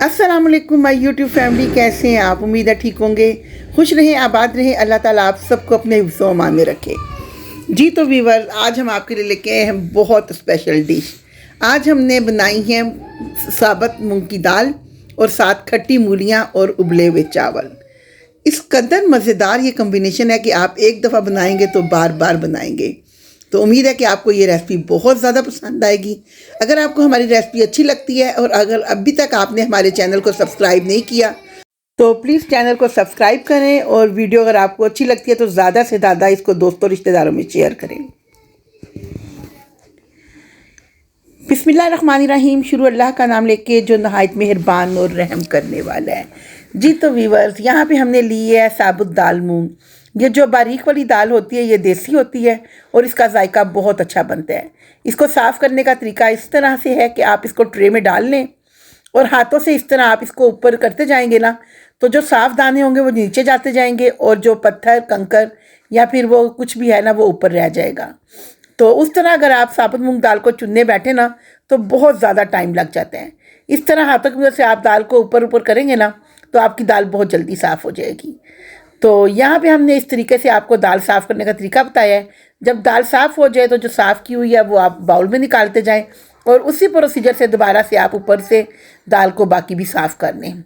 अस्सलाम वालेकुम my YouTube family, कैसे हैं आप? उम्मीद है ठीक होंगे, खुश रहें, आबाद रहें। अल्लाह ताला आप सबको अपने हिफ्ज़ व अमान में रखे। जी तो व्यूअर्स, आज हम आपके लिए लेके आए हैं बहुत स्पेशल डिश। आज हमने बनाई है साबुत मूंग की दाल और साथ खट्टी मूलियाँ और उबले हुए चावल। इस कदर मज़ेदार ये कम्बिनेशन है कि आप एक दफ़ा बनाएंगे तो बार बार बनाएंगे। तो उम्मीद है कि आपको ये रेसिपी बहुत ज़्यादा पसंद आएगी। अगर आपको हमारी रेसिपी अच्छी लगती है और अगर अभी तक आपने हमारे चैनल को सब्सक्राइब नहीं किया तो प्लीज़ चैनल को सब्सक्राइब करें, और वीडियो अगर आपको अच्छी लगती है तो ज़्यादा से ज़्यादा इसको दोस्तों रिश्तेदारों में शेयर करें। बिस्मिल्लाहिर्रहमानिर्रहीम। शुरू अल्लाह का नाम लेके जो नहायत मेहरबान और रहम करने वाला है। जी तो व्यूअर्स, यहाँ पे हमने ली है साबुत दाल मूंग। ये जो बारीक वाली दाल होती है ये देसी होती है और इसका जायका बहुत अच्छा बनता है। इसको साफ़ करने का तरीका इस तरह से है कि आप इसको ट्रे में डाल लें और हाथों से इस तरह आप इसको ऊपर करते जाएंगे ना, तो जो साफ़ दाने होंगे वो नीचे जाते जाएंगे और जो पत्थर कंकर या फिर वो कुछ भी है ना वो ऊपर रह जाएगा। तो उस तरह अगर आप साबुत मूंग दाल को चुनने बैठे ना तो बहुत ज़्यादा टाइम लग जाता है। इस तरह हाथों की मदद से आप दाल को ऊपर ऊपर करेंगे ना तो आपकी दाल बहुत जल्दी साफ़ हो जाएगी। तो यहाँ पे हमने इस तरीके से आपको दाल साफ़ करने का तरीका बताया है। जब दाल साफ़ हो जाए तो जो साफ़ की हुई है वो आप बाउल में निकालते जाएं और उसी प्रोसीजर से दोबारा से आप ऊपर से दाल को बाकी भी साफ़ कर लें।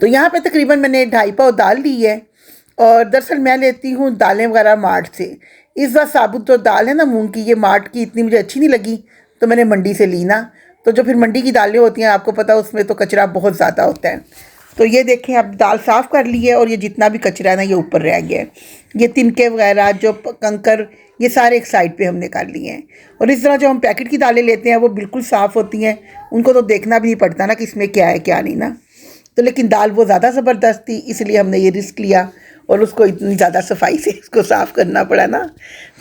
तो यहाँ पे तकरीबन मैंने 2.5 पाव दाल ली है और दरअसल मैं लेती हूँ दालें वगैरह मार्ट से। इस बार साबुत जो दाल है ना मूंग की, ये मार्ट की इतनी मुझे अच्छी नहीं लगी तो मैंने मंडी से ली ना। तो जो फिर मंडी की दालें होती हैं आपको पता उसमें तो कचरा बहुत ज़्यादा होता है। तो ये देखें, अब दाल साफ़ कर ली है और ये जितना भी कचरा है ना ये ऊपर रह गया है। ये तिनके वगैरह जो कंकर ये सारे एक साइड पे हमने कर लिए हैं। और इस तरह जो हम पैकेट की दालें लेते हैं वो बिल्कुल साफ़ होती हैं, उनको तो देखना भी नहीं पड़ता ना कि इसमें क्या है क्या नहीं ना। तो लेकिन दाल वो ज़्यादा ज़बरदस्त थी इसलिए हमने ये रिस्क लिया और उसको इतनी ज़्यादा सफाई से इसको साफ़ करना पड़ा ना।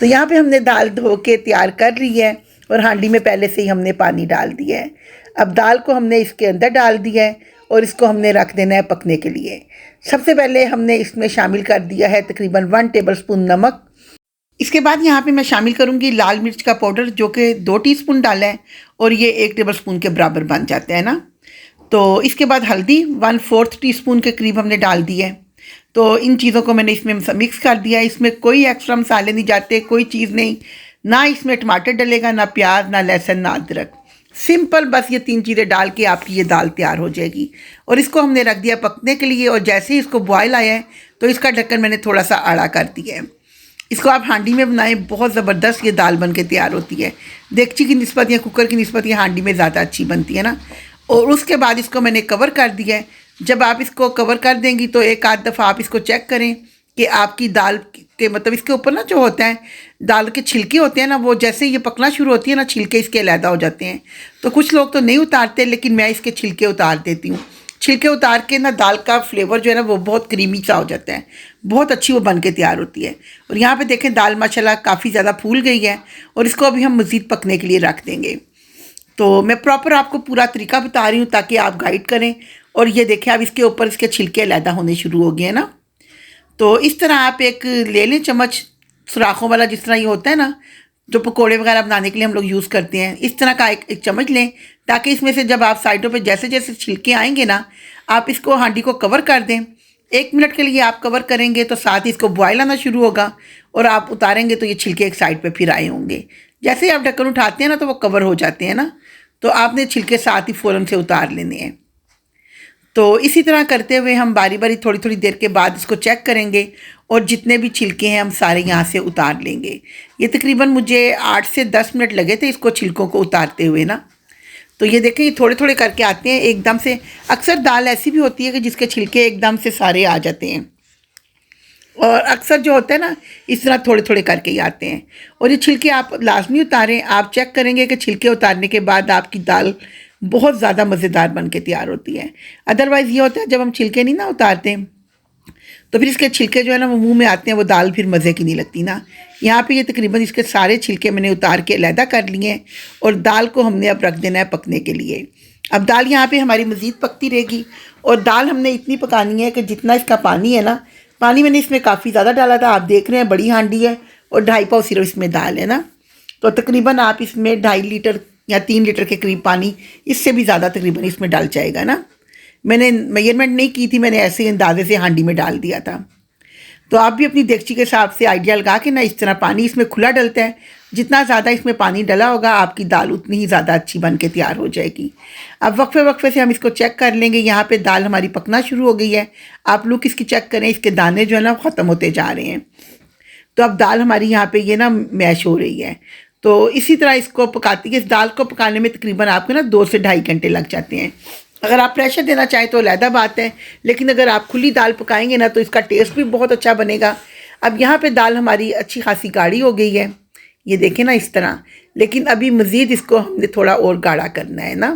तो यहाँ पे हमने दाल धो के तैयार कर ली है और हांडी में पहले से ही हमने पानी डाल दिया है। अब दाल को हमने इसके अंदर डाल दिया है और इसको हमने रख देना है पकने के लिए। सबसे पहले हमने इसमें शामिल कर दिया है तकरीबन 1 टेबलस्पून नमक। इसके बाद यहाँ पे मैं शामिल करूँगी लाल मिर्च का पाउडर जो कि 2 टीस्पून डाला है और ये 1 टेबलस्पून के बराबर बन जाता है ना। तो इसके बाद हल्दी 1/4 टीस्पून के करीब हमने डाल दी है। तो इन चीज़ों को मैंने इसमें मिक्स कर दिया है। इसमें कोई एक्स्ट्रा मसाले नहीं जाते, कोई चीज़ नहीं, ना इसमें टमाटर डलेगा, ना प्याज, ना लहसुन, ना अदरक। सिंपल बस ये 3 चीज़ें डाल के आपकी ये दाल तैयार हो जाएगी। और इसको हमने रख दिया पकने के लिए और जैसे ही इसको बॉयल आया है तो इसका ढक्कन मैंने थोड़ा सा आड़ा कर दिया है। इसको आप हांडी में बनाएं, बहुत ज़बरदस्त ये दाल बन के तैयार होती है। देगची की निस्बत या कुकर की निस्बत ये हांडी में ज़्यादा अच्छी बनती है ना। और उसके बाद इसको मैंने कवर कर दिया है। जब आप इसको कवर कर देंगी तो एक आध दफ़ा आप इसको चेक करें कि आपकी दाल के मतलब इसके ऊपर ना जो होता है दाल के छिलके होते हैं ना, वो जैसे ये पकना शुरू होती है ना छिलके इसके अलहदा हो जाते हैं। तो कुछ लोग तो नहीं उतारते लेकिन मैं इसके छिलके उतार देती हूँ। छिलके उतार के ना दाल का फ्लेवर जो है ना वो बहुत क्रीमी सा हो जाता है, बहुत अच्छी वो बन के तैयार होती है। और यहाँ पे देखें दाल माशाल्लाह काफ़ी ज़्यादा फूल गई है और इसको अभी हम मज़ीद पकने के लिए रख देंगे। तो मैं प्रॉपर आपको पूरा तरीका बता रही हूँ ताकि आप गाइड करें। और ये देखें अब इसके ऊपर इसके छिलके अलहदा होने शुरू हो गए हैं ना। तो इस तरह आप एक ले लें चम्मच सुराखों वाला, जिस तरह ये होता है ना जो पकोड़े वगैरह बनाने के लिए हम लोग यूज़ करते हैं, इस तरह का एक चम्मच लें ताकि इसमें से जब आप साइडों पे जैसे जैसे छिलके आएंगे ना आप इसको हांडी को कवर कर दें। 1 मिनट के लिए आप कवर करेंगे तो साथ ही इसको बॉयल आना शुरू होगा और आप उतारेंगे तो ये छिलके एक साइड पे फिर आए होंगे। जैसे ही आप ढक्कन उठाते हैं ना तो वो कवर हो जाते हैं ना, तो आपने छिलके साथ ही फ़ौरन से उतार लेने हैं। तो इसी तरह करते हुए हम बारी बारी थोड़ी थोड़ी देर के बाद इसको चेक करेंगे और जितने भी छिलके हैं हम सारे यहाँ से उतार लेंगे। ये तकरीबन मुझे 8 से 10 मिनट लगे थे इसको छिलकों को उतारते हुए ना। तो ये देखें ये थोड़े थोड़े करके आते हैं एकदम से। अक्सर दाल ऐसी भी होती है कि जिसके छिलके एकदम से सारे आ जाते हैं और अक्सर जो होता है ना इस तरह थोड़े थोड़े करके ही आते हैं। और ये छिलके आप लाजमी उतारें। आप चेक करेंगे कि छिलके उतारने के बाद आपकी दाल बहुत ज़्यादा मज़ेदार बन के तैयार होती है। अदरवाइज़ ये होता है जब हम छिलके नहीं ना उतारते तो फिर इसके छिलके जो है ना वो मुंह में आते हैं, वो दाल फिर मज़े की नहीं लगती ना। यहाँ पे ये तकरीबन इसके सारे छिलके मैंने उतार के अलहदा कर लिए हैं और दाल को हमने अब रख देना है पकने के लिए। अब दाल यहाँ पे हमारी मज़ीद पकती रहेगी और दाल हमने इतनी पकानी है कि जितना इसका पानी है ना, पानी मैंने इसमें काफ़ी ज़्यादा डाला था। आप देख रहे हैं बड़ी हांडी है और 2.5 पाव सिर्फ इसमें दाल है ना। तो तकरीबन आप इसमें 2.5 लीटर या 3 लीटर के करीब पानी, इससे भी ज़्यादा तकरीबन इसमें डल जाएगा ना। मैंने मेजरमेंट नहीं की थी, मैंने ऐसे ही अंदाजे से हांडी में डाल दिया था। तो आप भी अपनी देगची के हिसाब से आइडिया लगा के ना इस तरह पानी इसमें खुला डलता है, जितना ज़्यादा इसमें पानी डला होगा आपकी दाल उतनी ही ज़्यादा अच्छी बन के तैयार हो जाएगी। अब वक्फे वक्फे से हम इसको चेक कर लेंगे। यहाँ पे दाल हमारी पकना शुरू हो गई है। आप लोग इसकी चेक करें, इसके दाने जो है ना ख़त्म होते जा रहे हैं। तो अब दाल हमारी यहाँ पे ये ना मैश हो रही है। तो इसी तरह इसको पकाती है। इस दाल को पकाने में तकरीबन आपको ना 2 से ढाई घंटे लग जाते हैं। अगर आप प्रेशर देना चाहें तो अलहदा बात है, लेकिन अगर आप खुली दाल पकाएंगे ना तो इसका टेस्ट भी बहुत अच्छा बनेगा। अब यहाँ पे दाल हमारी अच्छी खासी गाढ़ी हो गई है, ये देखें ना इस तरह। लेकिन अभी मज़ीद इसको हमने थोड़ा और गाढ़ा करना है ना।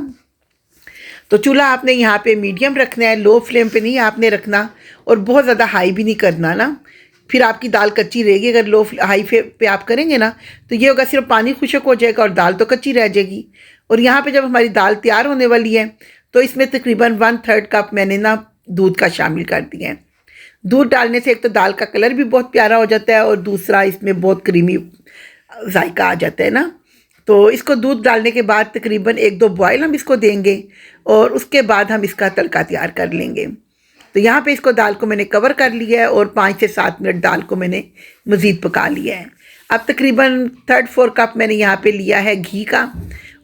तो चूल्हा आपने यहाँ पे मीडियम रखना है, लो फ्लेम पे नहीं आपने रखना, और बहुत ज़्यादा हाई भी नहीं करना ना, फिर आपकी दाल कच्ची रहेगी। अगर लो हाई पे आप करेंगे ना तो ये होगा सिर्फ पानी खुशक हो जाएगा और दाल तो कच्ची रह जाएगी। और यहाँ पे जब हमारी दाल तैयार होने वाली है तो इसमें तकरीबन 1/3 कप मैंने ना दूध का शामिल कर दिया है। दूध डालने से एक तो दाल का कलर भी बहुत प्यारा हो जाता है और दूसरा इसमें बहुत क्रीमी जायका आ जाता है ना। तो इसको दूध डालने के बाद तकरीबन 1-2 बॉयल हम इसको देंगे और उसके बाद हम इसका तड़का तैयार कर लेंगे। तो यहाँ पे इसको दाल को मैंने कवर कर लिया है और 5 से 7 मिनट दाल को मैंने मज़ीद पका लिया है। अब तकरीबन 3/4 कप मैंने यहाँ पे लिया है घी का,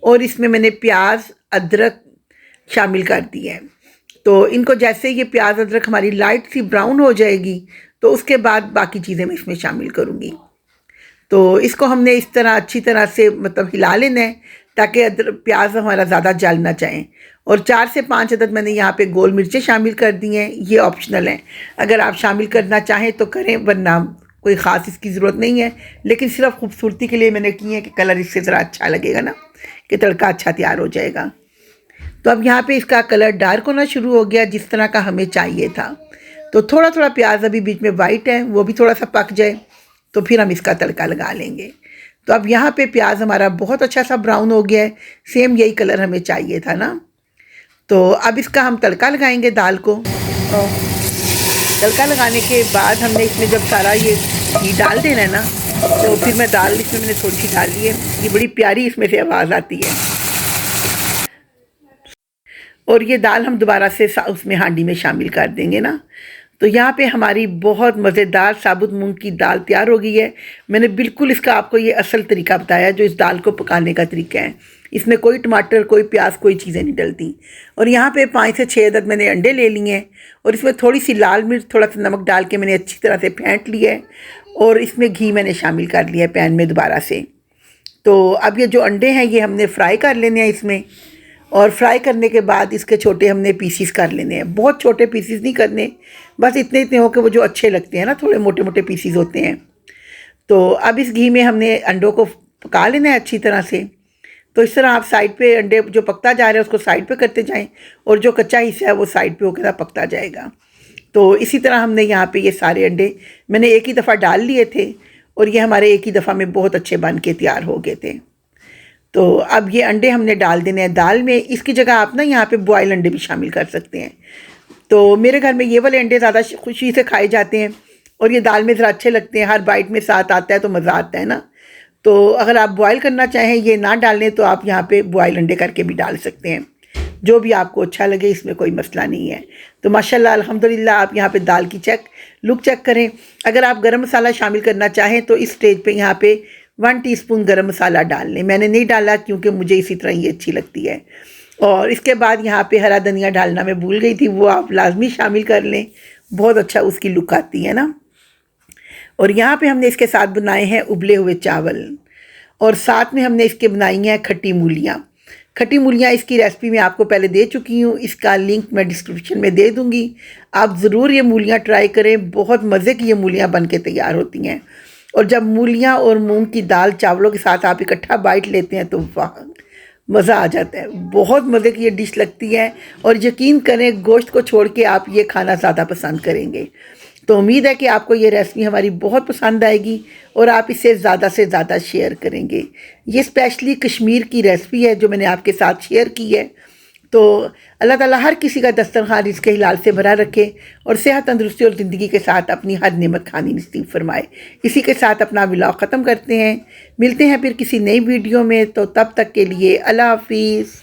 और इसमें मैंने प्याज अदरक शामिल कर दिया है। तो इनको जैसे ये प्याज अदरक हमारी लाइट सी ब्राउन हो जाएगी तो उसके बाद बाकी चीज़ें मैं इसमें शामिल करूँगी। तो इसको हमने इस तरह अच्छी तरह से मतलब हिला लेना है ताकि अदरक प्याज हमारा ज़्यादा जल ना जाए। और 4 से 5 अदद मैंने यहाँ पे गोल मिर्चें शामिल कर दी हैं, ये ऑप्शनल हैं। अगर आप शामिल करना चाहें तो करें, वरना कोई ख़ास इसकी ज़रूरत नहीं है। लेकिन सिर्फ खूबसूरती के लिए मैंने की है कि कलर इससे ज़रा अच्छा लगेगा ना, कि तड़का अच्छा तैयार हो जाएगा। तो अब यहाँ पे इसका कलर डार्क होना शुरू हो गया, जिस तरह का हमें चाहिए था। तो थोड़ा थोड़ा प्याज अभी बीच में वाइट है, वो भी थोड़ा सा पक जाए तो फिर हम इसका तड़का लगा लेंगे। तो अब यहाँ पे प्याज हमारा बहुत अच्छा सा ब्राउन हो गया है, सेम यही कलर हमें चाहिए था ना। तो अब इसका हम तड़का लगाएंगे दाल को। तड़का लगाने के बाद हमने इसमें जब सारा ये घी डाल देना है ना, तो फिर मैं दाल इसमें मैंने थोड़ी सी डाली है, ये बड़ी प्यारी इसमें से आवाज़ आती है। और ये दाल हम दोबारा से उसमें हांडी में शामिल कर देंगे ना। तो यहाँ पे हमारी बहुत मज़ेदार साबुत मूंग की दाल तैयार हो गई है। मैंने बिल्कुल इसका आपको ये असल तरीका बताया जो इस दाल को पकाने का तरीका है। इसमें कोई टमाटर, कोई प्याज, कोई चीज़ें नहीं डलती। और यहाँ पे 5 से 6 अदद मैंने अंडे ले लिए हैं और इसमें थोड़ी सी लाल मिर्च, थोड़ा सा नमक डाल के मैंने अच्छी तरह से फेंट लिया है। और इसमें घी मैंने शामिल कर लिया है पैन में दोबारा से। तो अब ये जो अंडे हैं ये हमने फ्राई कर लेने हैं इसमें, और फ्राई करने के बाद इसके छोटे हमने पीसीस कर लेने हैं। बहुत छोटे पीसीस नहीं करने, बस इतने इतने हो कि वो जो अच्छे लगते हैं ना, थोड़े मोटे मोटे पीसीस होते हैं। तो अब इस घी में हमने अंडों को पका लेना है अच्छी तरह से। तो इस तरह आप साइड पे अंडे जो पकता जा रहा है उसको साइड पे करते जाएं, और जो कच्चा हिस्सा है वो साइड पे होकर पकता जाएगा। तो इसी तरह हमने यहाँ पे ये सारे अंडे मैंने एक ही दफ़ा डाल लिए थे, और ये हमारे एक ही दफ़ा में बहुत अच्छे बन के तैयार हो गए थे। तो अब ये अंडे हमने डाल देने हैं दाल में। इसकी जगह आप ना यहाँ पे बॉयल अंडे भी शामिल कर सकते हैं। तो मेरे घर में ये वाले अंडे ज़्यादा खुशी से खाए जाते हैं और ये दाल में ज़रा अच्छे लगते हैं, हर बाइट में साथ आता है तो मज़ा आता है ना। तो अगर आप बॉयल करना चाहें, ये ना डालें, तो आप यहाँ पे बॉयल अंडे करके भी डाल सकते हैं, जो भी आपको अच्छा लगे, इसमें कोई मसला नहीं है। तो माशाल्लाह अल्हम्दुलिल्लाह आप यहाँ पे दाल की लुक चेक करें। अगर आप गरम मसाला शामिल करना चाहें तो इस स्टेज पे यहाँ पे 1 टीस्पून गरम मसाला डाल लें। मैंने नहीं डाला क्योंकि मुझे इसी तरह ये अच्छी लगती है। और इसके बाद यहाँ पे हरा धनिया डालना मैं भूल गई थी, वो आप लाजमी शामिल कर लें, बहुत अच्छा उसकी लुक आती है ना। और यहाँ पे हमने इसके साथ बनाए हैं उबले हुए चावल, और साथ में हमने इसके बनाई हैं खट्टी मूलियाँ। खट्टी मूलियाँ इसकी रेसिपी मैं आपको पहले दे चुकी हूँ, इसका लिंक मैं डिस्क्रिप्शन में दे दूँगी। आप ज़रूर ये मूलियाँ ट्राई करें, बहुत मज़े की ये मूलियाँ बन के तैयार होती हैं। और जब मूलियाँ और मूंग की दाल चावलों के साथ आप इकट्ठा बाइट लेते हैं तो वाह, मज़ा आ जाता है। बहुत मज़े की ये डिश लगती है, और यकीन करें गोश्त को छोड़ के आप ये खाना ज़्यादा पसंद करेंगे। तो उम्मीद है कि आपको ये रेसिपी हमारी बहुत पसंद आएगी और आप इसे ज़्यादा से ज़्यादा शेयर करेंगे। ये स्पेशली कश्मीर की रेसिपी है जो मैंने आपके साथ शेयर की है। तो अल्लाह ताला हर किसी का दस्तरखान रिज़्क़ हिलाल से भरा रखे और सेहत तंदुरुस्ती और ज़िंदगी के साथ अपनी हर नेमत खानी नसीब फरमाए। इसी के साथ अपना व्लॉग ख़त्म करते हैं। मिलते हैं फिर किसी नई वीडियो में, तो तब तक के लिए अल्लाह हाफिज़।